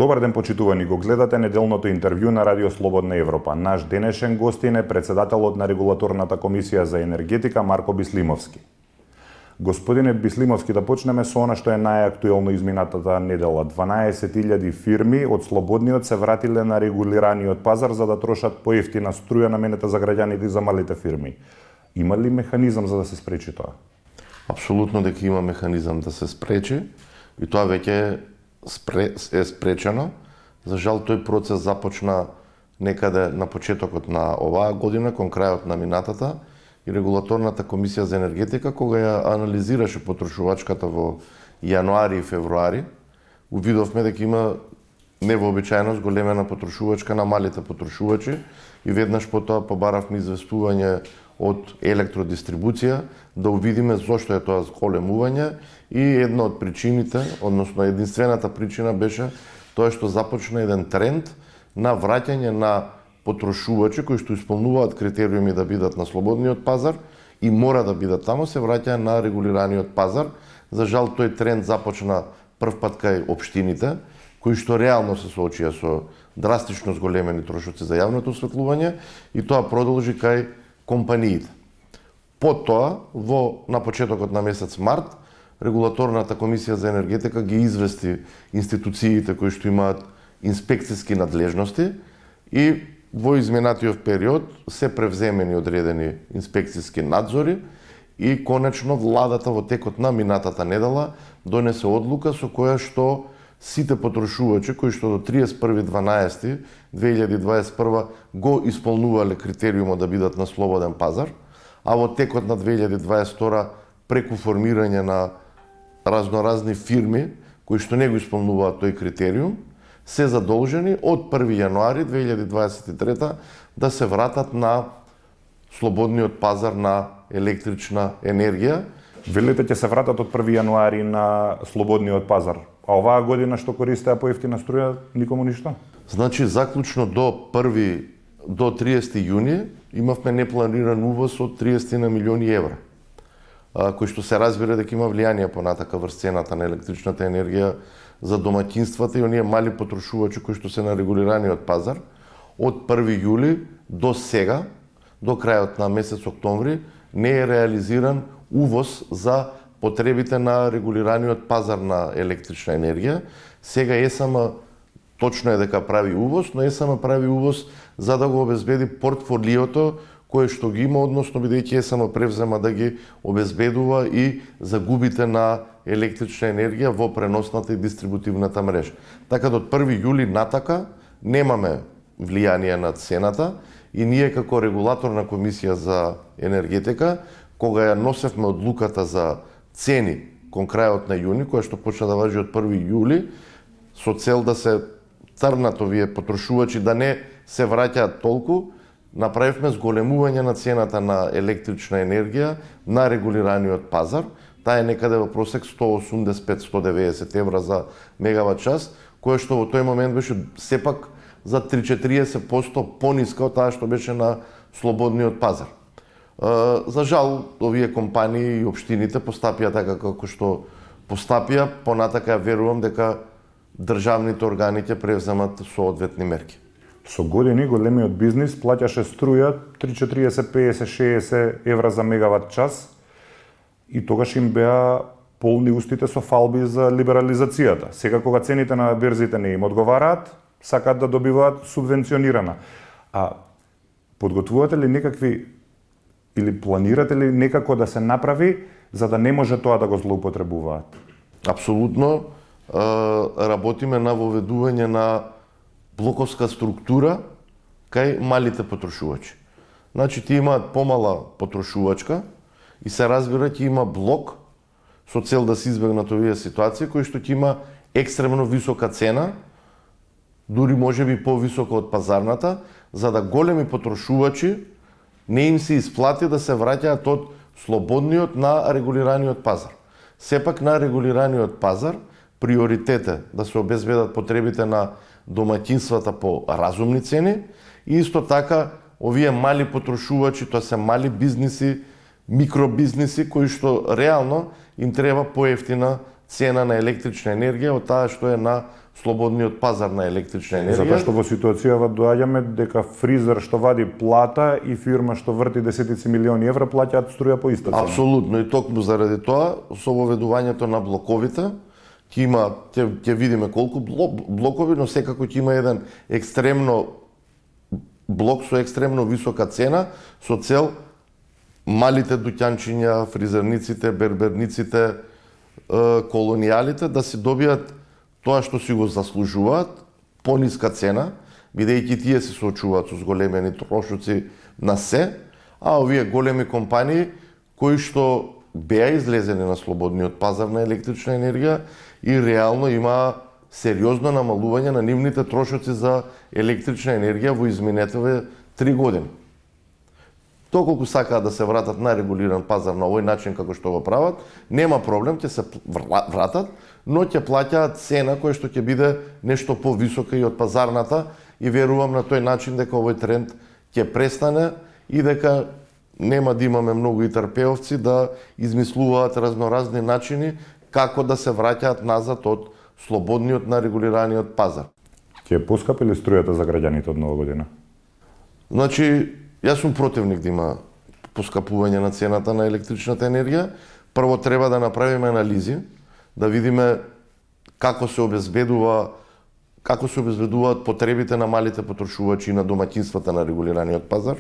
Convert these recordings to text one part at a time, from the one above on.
Добар ден, почитувани, го гледате неделното интервју на Радио Слободна Европа. Наш денешен гостин е председателот на Регулаторната комисија за енергетика Марко Бислимовски. Господине Бислимовски, да почнеме со она што е најактуелно изминатата недела. 12.000 фирми од слободниот се вратиле на регулираниот пазар за да трошат поевтина струја наменета за граѓаните и за малите фирми. Има ли механизам за да се спречи тоа? Апсолутно дека има механизам да се спречи и тоа веќе е спречено. За жал, тој процес започна некаде на почетокот на оваа година, кон крајот на минатата, и Регулаторната комисија за енергетика, кога ја анализираше потрошувачката во јануари и февруари, увидовме дека има невообичаено зголемена потрошувачка на малите потрошувачи и веднаш потоа побаравме известување од електродистрибуција да увидиме зошто е тоа зголемување и една од причините, односно единствената причина беше тоа што започна еден тренд на враќање на потрошувачи кои што исполнуваат критериуми да бидат на слободниот пазар и мора да бидат таму, се враќаат на регулираниот пазар. За жал, тој тренд започна прв пат кај општините, кои што реално се соочија со драстично зголемени трошоци за јавното осветлување и тоа продолжи кај компаниите. Потоа, на почетокот на месец март, Регулаторната комисија за енергетика ги извести институциите кои што имаат инспекцијски надлежности и во изминатиот период се превземени одредени инспекцијски надзори и конечно владата во текот на минатата недела донесе одлука со која што сите потрошувачи кои што до 31.12.2021 го исполнувале критериумот да бидат на слободен пазар, а во текот на 2022 преку формирање на разноразни фирми кои што не го исполнуваат тој критериум, се задолжени од 1 јануари 2023 да се вратат на слободниот пазар на електрична енергија. Велите ќе се вратат од 1 јануари на слободниот пазар, а оваа година што користеа поевтина струја никому ништо? Значи, заклучно до 30 јуни имавме непланиран увоз од 30 на милиони евра, кој што се разбира дека има влијание понатака врз цената на електричната енергија за домаќинствата и оние мали потрошувачи кои што се на регулираниот пазар. Од 1 јули до сега, до крајот на месец октомври, не е реализиран увоз за потребите на регулираниот пазар на електрична енергија. Сега ЕСМ точно е дека прави увоз, но ЕСМ прави увоз за да го обезбеди портфолиото кое што ги има, односно бидејќи ЕСМ превзема да ги обезбедува и загубите на електрична енергија во преносната и дистрибутивната мрежа. Така до 1 јули натака немаме влијание на цената и ние како Регулаторна комисија за енергетика, кога ја носевме одлуката за цени кон крајот на јуни, која што почна да важи од 1 јули, со цел да се трнат овие потрошувачи да не се враќаат толку, направивме зголемување на цената на електрична енергија на регулираниот пазар. Таа е некаде во просек 185-190 евра за мегават час, кое што во тој момент беше сепак за 30-40% пониска од таа што беше на слободниот пазар. За жал, овие компании и општините постапија така како што постапија, понатака верувам дека државните органи ќе превземат соодветни мерки. Со години големиот бизнис плаќаше струја 30, 40, 50, 60 евра за мегават час и тогаш им беа полни устите со фалби за либерализацијата. Сега кога цените на берзите не им одговараат, сакаат да добиваат субвенционирана. А подготвувате ли некакви или планирате ли некако да се направи за да не може тоа да го злоупотребуваат? Апсолутно работиме на воведување на блоковска структура кај малите потрошувачи. Значи, ти имаат помала потрошувачка и се разбира ќе има блок со цел да се избегнат овие ситуации кои што ќе има екстремно висока цена, дури можеби повисока од пазарната, за да големи потрошувачи не им се исплати да се враќаат од слободниот на регулираниот пазар. Сепак на регулираниот пазар приоритет е да се обезбедат потребите на домаќинствата по разумни цени и исто така овие мали потрошувачи, тоа се мали бизниси, микробизниси кои што реално им треба поевтина цена на електрична енергија од таа што е на слободниот пазар на електрична енергија. Затоа што во ситуацијава доаѓаме дека фризер што вади плата и фирма што врти десетици милиони евра плаќаат струја по иста цена. Апсолутно, и токму заради тоа, со воведувањето на блоковите, ќе видиме колку блокови, но секако ќе има еден блок со екстремно висока цена, со цел малите дуќанчиња, фризерниците, берберниците, колонијалите да си добијат тоа што си го заслужуваат, пониска цена, бидејќи тие се соочуваат со зголемени трошоци на се, а овие големи компании кои што беа излезени на слободниот пазар на електрична енергија и реално има сериозно намалување на нивните трошоци за електрична енергија во изминетите 3 години. Доколку сакаат да се вратат на регулиран пазар на овој начин како што го прават, нема проблем, ќе се вратат, но ќе плаќаат цена која што ќе биде нешто повисока и од пазарната и верувам на тој начин дека овој тренд ќе престане и дека нема да имаме многу и трпеовци да измислуваат разноразни начини како да се враќаат назад од слободниот на регулираниот пазар. Ќе поскапи ли струјата за граѓаните од нова година? Значи, јас сум противник да има поскапување на цената на електричната енергија. Прво треба да направиме анализи, да видиме како се обезбедуваат потребите на малите потрошувачи и на домаќинствата на регулираниот пазар,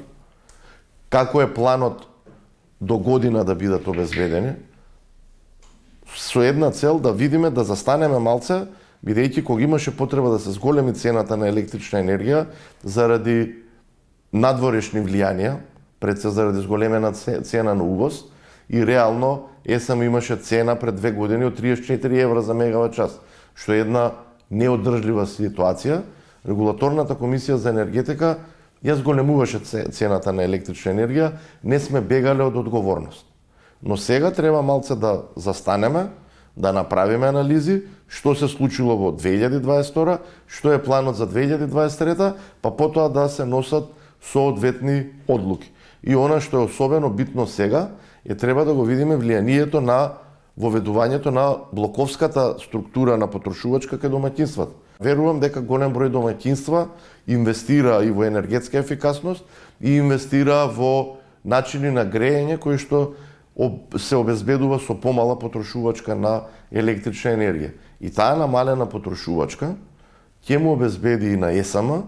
како е планот до година да бидат обезбедени, со една цел да видиме, да застанеме малце, бидејќи кога имаше потреба да се зголеми цената на електрична енергија заради надворешни влијанија, пред се заради зголемена цена на увоз, и реално ЕСМ имаше цена пред 2 години од 34 евра за мегават час, што е една неодржлива ситуација. Регулаторната комисија за енергетика ја зголемуваше цената на електрична енергија, не сме бегале од одговорност. Но сега треба малце да застанеме, да направиме анализи, што се случило во 2022, што е планот за 2023, па потоа да се носат соодветни одлуки. И она што е особено битно сега, треба да го видиме влијанието на воведувањето на блоковската структура на потрошувачка кај домаќинствата. Верувам дека голем број домаќинства инвестира и во енергетска ефикасност и инвестира во начини на грејење кои што се обезбедува со помала потрошувачка на електрична енергија. И таа намалена потрошувачка ќе му обезбеди и на ЕСМ,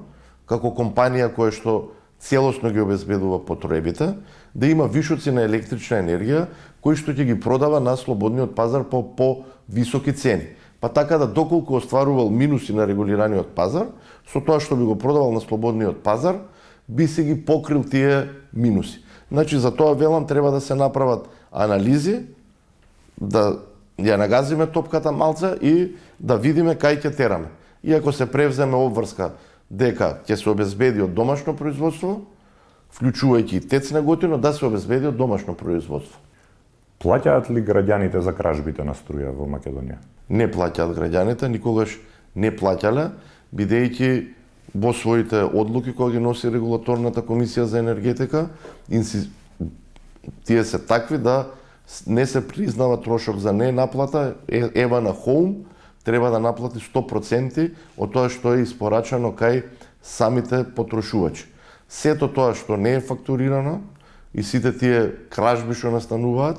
како компанија која што целосно ги обезбедува потребите, да има вишоци на електрична енергија, кои што ќе ги продава на слободниот пазар по високи цени. Па така да доколку остварувал минуси на регулираниот пазар, со тоа што би го продавал на слободниот пазар, би се ги покрил тие минуси. Значи, за тоа велам треба да се направат анализи, да ја нагазиме топката малце и да видиме кај ќе тераме. И ако се превземе обврска дека ќе се обезбеди од домашно производство, вклучувајќи и ТЕЦ Неготино, да се обезбеди од домашно производство. Плаќаат ли граѓаните за кражбите на струја во Македонија? Не плаќаат граѓаните, никогаш не плаќале, бидејќи во своите одлуки кога ги носи регулаторната комисија за енергетика, тие се такви да не се признава трошок за ненаплата. Ева на Хоум треба да наплати 100% од тоа што е испорачано кај самите потрошувачи. Сето тоа што не е фактурирано и сите тие кражби што настануваат,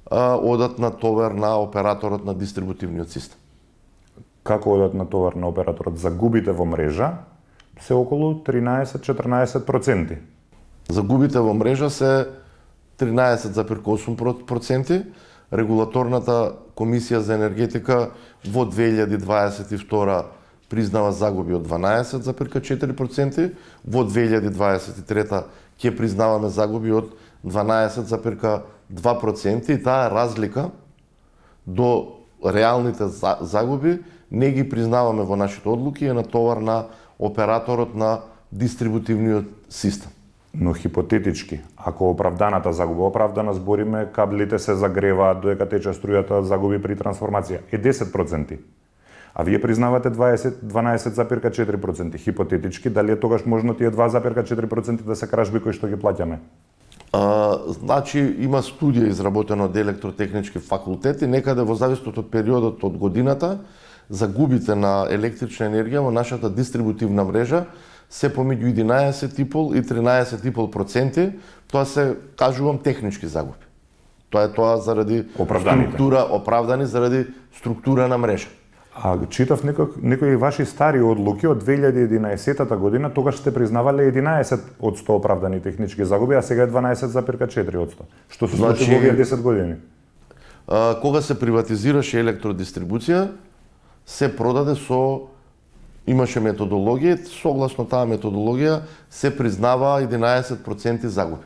одат на товар на операторот на дистрибутивниот систем. Како одат на товар на операторот? Загубите во мрежа се околу 13-14%. Загубите во мрежа се 13,8%. Регулаторната комисија за енергетика во 2022 признава загуби од 12,4%, во 2023 ќе признаваме загуби од 12,2% и таа разлика до реалните загуби не ги признаваме во нашите одлуки, е на товар на операторот на дистрибутивниот систем. Но хипотетички, ако оправданата загуба, оправдана збориме, каблите се загреваат додека тече струјата, загуби при трансформација е 10%. А вие признавате 12,4%. Хипотетички, дали е тогаш можно тие 2,4% да се кражби кои што ги плаќаме? Значи, има студија изработена од Електротехнички факултет и некаде во зависност од периодот од годината, загубите на електрична енергија во нашата дистрибутивна мрежа се помеѓу 11,5 и 13,5%. Тоа се, кажувам, технички загуби. Тоа е заради оправдани заради структура на мрежа. А читав некои ваши стари одлуки од 2011 година, тогаш сте признавале 11 од 100 оправдани технички загуби, а сега е 12,4 од 100. Што се случи во овие 10 години? Кога се приватизираше електродистрибуција, се продаде имаше методологија, согласно таа методологија се признава 11% загуби.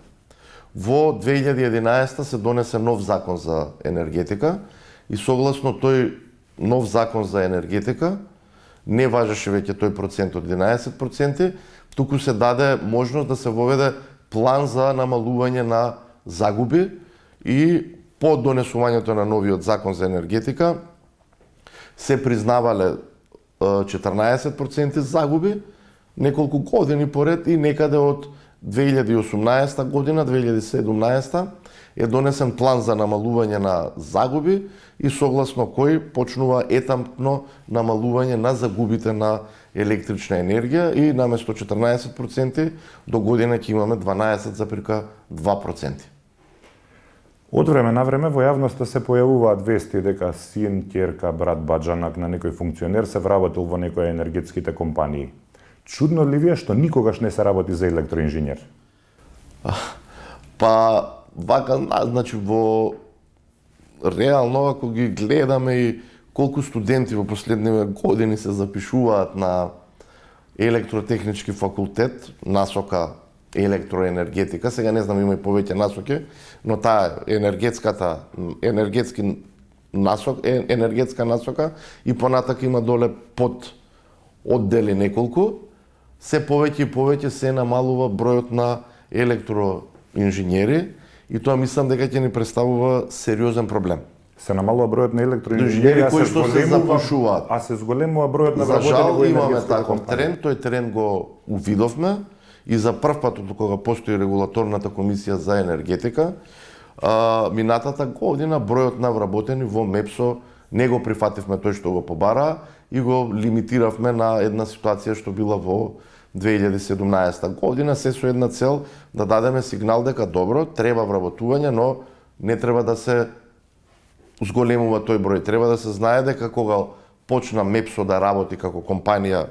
Во 2011 се донесе нов закон за енергетика и согласно тој нов закон за енергетика не важеше веќе тој процент од 11%, туку се даде можност да се воведе план за намалување на загуби и по донесувањето на новиот закон за енергетика се признавале 14% загуби неколку години поред и некаде од 2018 година, 2017 е донесен план за намалување на загуби и согласно кој почнува етапно намалување на загубите на електрична енергија и наместо 14% до година ќе имаме 12,2%. Од време на време во јавноста се појавуваат вести дека син, ќерка, брат, баџанак на некој функционер се вработил во некоја енергетските компании. Чудно ли ви е што никогаш не се работи за електроинженер? Па, вака, значи, реално, ако ги гледаме и колку студенти во последниве години се запишуваат на електротехнички факултет, насока електроенергетика, сега не знам, има и повеќе насоки, но таа енергетска насока и понатака има доле под оддели неколку, се повеќе и повеќе се намалува бројот на електроинженери и тоа мислам дека ќе ни представува сериозен проблем. Се намалува бројот на електроинженери, кои што се запушуваат. А се зголемува бројот на вработени во енергетските компании. За жал имаме таков тренд, тој тренд го увидовме и за прв пат од кога постои регулаторната комисија за енергетика, минатата година бројот на вработени во МЕПСО не го прифативме тој што го побара и го лимитиравме на една ситуација што била во 2017 година, се со една цел да дадеме сигнал дека добро, треба вработување, но не треба да се зголемува тој број. Треба да се знае дека кога почна МЕПСО да работи како компанија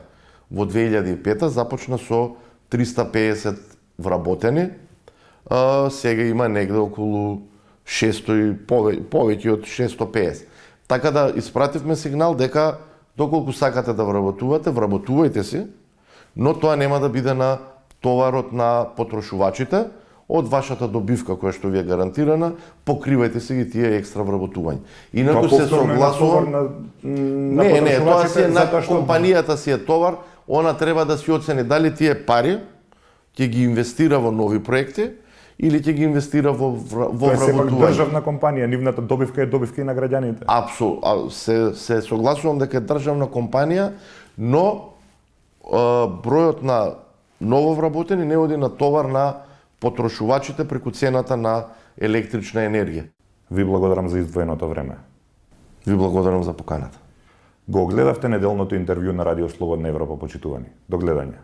во 2005 започна со 350 вработени, сега има негде околу 600 и повеќе од 650. Така да испративме сигнал дека доколку сакате да вработувате, вработувајте си, но тоа нема да биде на товарот на потрошувачите, од вашата добивка која што ви е гарантирана, покривајте си ги тие екстра вработувања. Инаку се согласувам. Не, тоа си е на компанијата си е товар, она треба да си оцени дали тие пари ќе ги инвестира во нови проекти или ќе ги инвестира во вработување. Тоа е сепак државна компанија, нивната добивка е добивка и на граѓаните. Апсолутно, се согласувам дека е државна компанија, но бројот на нововработени не оди на товар на потрошувачите преку цената на електрична енергија. Ви благодарам за издвоеното време. Ви благодарам за поканата. Го гледавте неделното интервју на Радио Слободна Европа, почитувани. До гледање.